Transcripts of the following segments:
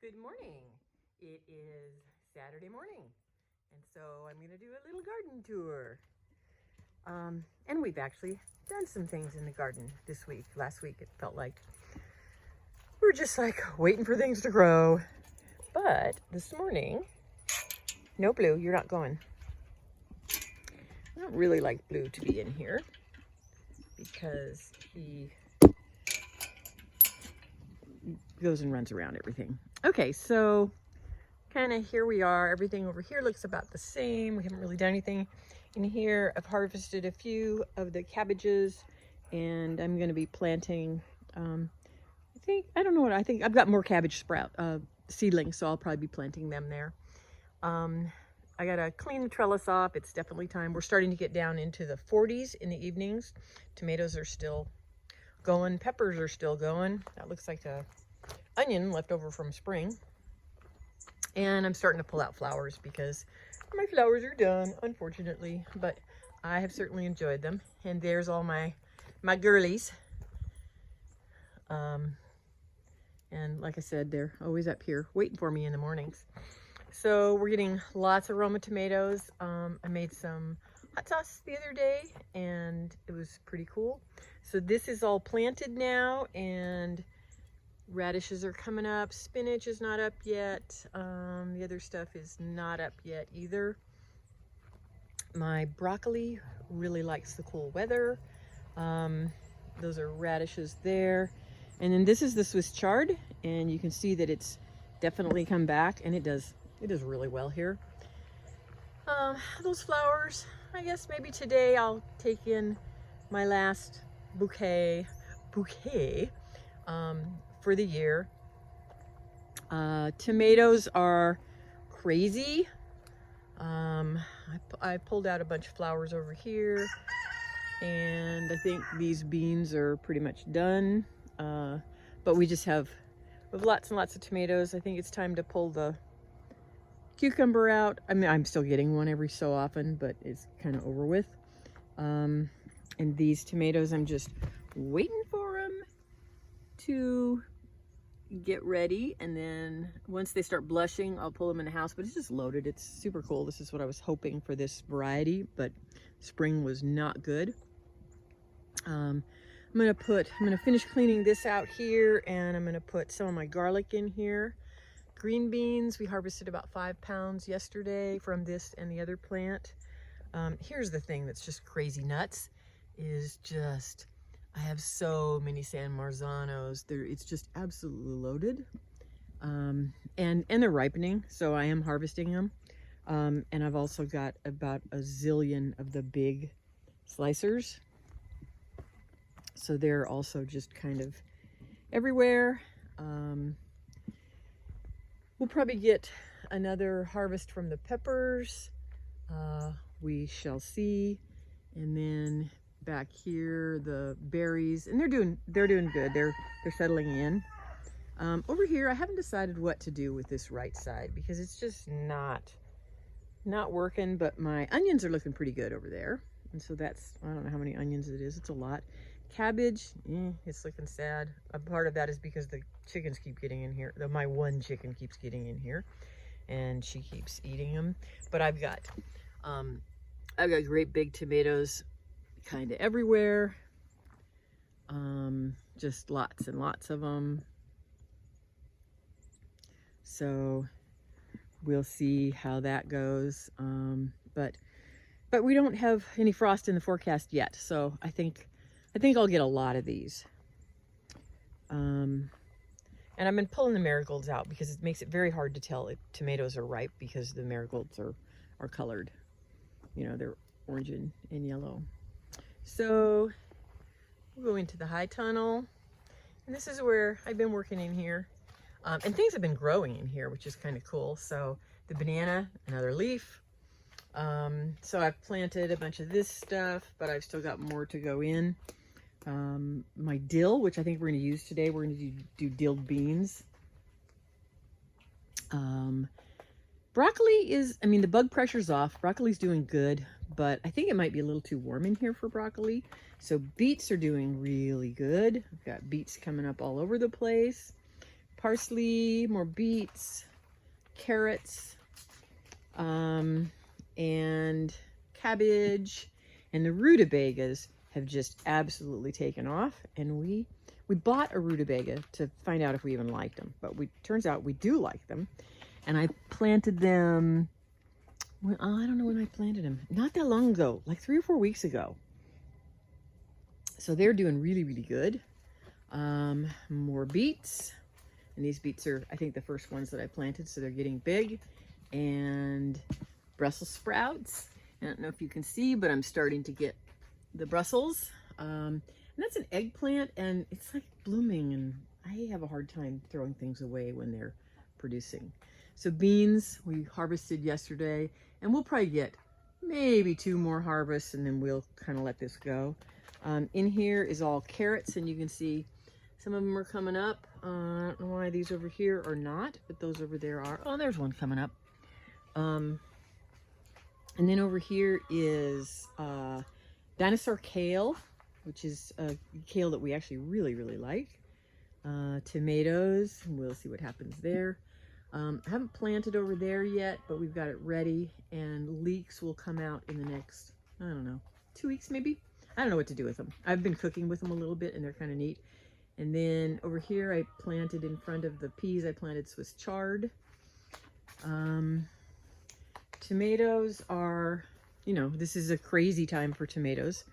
Good morning. It is Saturday morning, and so I'm going to do a little garden tour. And we've actually done some things in the garden this week. Last week it felt like we're just like waiting for things to grow. But this morning, no, Blue, you're not going. I don't really like Blue to be in here because he goes and runs around everything. Okay, so kind of here we are. Everything over here looks about the same. We haven't really done anything in here. I've harvested a few of the cabbages, and I'm going to be planting, I don't know what, I think I've got more cabbage sprout seedlings, so I'll probably be planting them there. I got to clean the trellis off. It's definitely time. We're starting to get down into the 40s in the evenings. Tomatoes are still going. Peppers are still going. That looks like a onion left over from spring. And I'm starting to pull out flowers because my flowers are done, unfortunately, but I have certainly enjoyed them. And there's all my girlies. And like I said, they're always up here waiting for me in the mornings. So we're getting lots of Roma tomatoes. I made some hot sauce the other day and it was pretty cool. So this is all planted now, and radishes are coming up. Spinach is not up yet. The other stuff is not up yet either. My broccoli really likes the cool weather. Those are radishes there. And then this is the Swiss chard, and you can see that it's definitely come back, and it does really well here. Those flowers, I guess maybe today I'll take in my last bouquet for the year. Tomatoes are crazy. I pulled out a bunch of flowers over here, and I think these beans are pretty much done. But we have lots and lots of tomatoes. I think it's time to pull the cucumber out. I mean, I'm still getting one every so often, but it's kind of over with. And these tomatoes, I'm just waiting for them to get ready, and then once they start blushing, I'll pull them in the house. But it's just loaded. It's super cool. This is what I was hoping for this variety, but spring was not good. I'm gonna finish cleaning this out here, and I'm gonna put some of my garlic in here. Green beans, we harvested about 5 pounds yesterday from this and the other plant. Here's the thing that's just crazy nuts, is just, I have so many San Marzanos. It's just absolutely loaded. And they're ripening, so I am harvesting them. And I've also got about a zillion of the big slicers. So they're also just kind of everywhere. We'll probably get another harvest from the peppers. We shall see. And then back here, the berries, and they're doing good. They're settling in. Over here, I haven't decided what to do with this right side because it's just not working, but my onions are looking pretty good over there. And so that's, I don't know how many onions it is. It's a lot. Cabbage, it's looking sad. A part of that is because the chickens keep getting in here. My one chicken keeps getting in here, and she keeps eating them. But I've got great big tomatoes kind of everywhere. Just lots and lots of them. So we'll see how that goes. But we don't have any frost in the forecast yet, so I think I'll get a lot of these. And I've been pulling the marigolds out because it makes it very hard to tell if tomatoes are ripe because the marigolds are colored. You know, they're orange and yellow. So we'll go into the high tunnel. And this is where I've been working in here. And things have been growing in here, which is kind of cool. So the banana, another leaf. So I've planted a bunch of this stuff, but I've still got more to go in. My dill, which I think we're going to use today, we're going to do dilled beans. Broccoli is, I mean, the bug pressure's off. Broccoli's doing good, but I think it might be a little too warm in here for broccoli. So beets are doing really good. I've got beets coming up all over the place. parsley, more beets, carrots, and cabbage, and the rutabagas have just absolutely taken off. And we bought a rutabaga to find out if we even liked them, but turns out we do like them. And I planted them, well, I don't know when I planted them, not that long ago, like 3 or 4 weeks ago. So they're doing really, really good. More beets, and these beets are, I think, the first ones that I planted, so they're getting big. And Brussels sprouts. I don't know if you can see, but I'm starting to get the Brussels. And that's an eggplant, and it's like blooming, and I have a hard time throwing things away when they're producing. So beans, we harvested yesterday, and we'll probably get maybe 2 more harvests, and then we'll kind of let this go. In here is all carrots, and you can see some of them are coming up. I don't know why these over here are not, but those over there are. Oh, there's one coming up. And then over here is dinosaur kale, which is a kale that we actually really, really like. Tomatoes, we'll see what happens there. I haven't planted over there yet, but we've got it ready, and leeks will come out in the next, I don't know, 2 weeks maybe? I don't know what to do with them. I've been cooking with them a little bit, and they're kind of neat. And then over here, I planted in front of the peas, I planted Swiss chard. Tomatoes are, you know, this is a crazy time for tomatoes.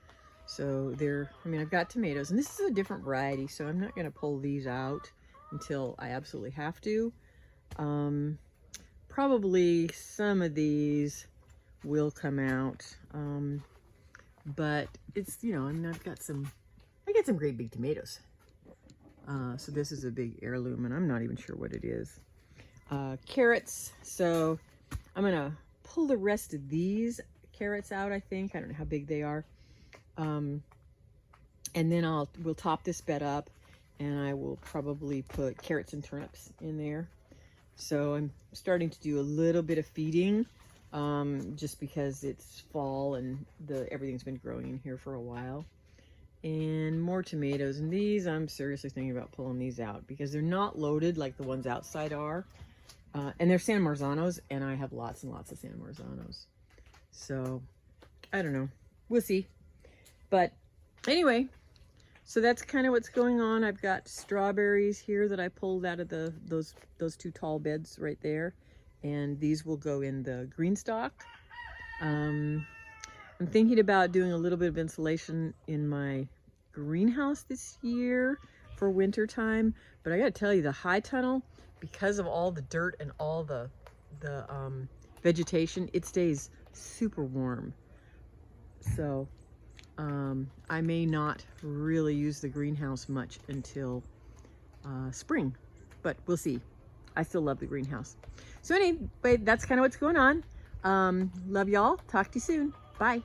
So I've got tomatoes, and this is a different variety, so I'm not going to pull these out until I absolutely have to. Probably some of these will come out, but it's, you know, I mean, I got some great big tomatoes. So this is a big heirloom, and I'm not even sure what it is. Carrots, so I'm gonna pull the rest of these carrots out, I think. I don't know how big they are. And then we'll top this bed up, and I will probably put carrots and turnips in there. So I'm starting to do a little bit of feeding, just because it's fall and everything's been growing in here for a while. And more tomatoes, and these I'm seriously thinking about pulling these out because they're not loaded like the ones outside are. And they're San Marzanos, and I have lots and lots of San Marzanos. So I don't know, we'll see. But anyway, so that's kind of what's going on. I've got strawberries here that I pulled out of those 2 tall beds right there, and these will go in the green stock. I'm thinking about doing a little bit of insulation in my greenhouse this year for winter time, but I gotta tell you, the high tunnel, because of all the dirt and all the vegetation, it stays super warm. So I may not really use the greenhouse much until spring, but we'll see. I still love the greenhouse. So anyway, that's kind of what's going on. Love y'all. Talk to you soon. Bye.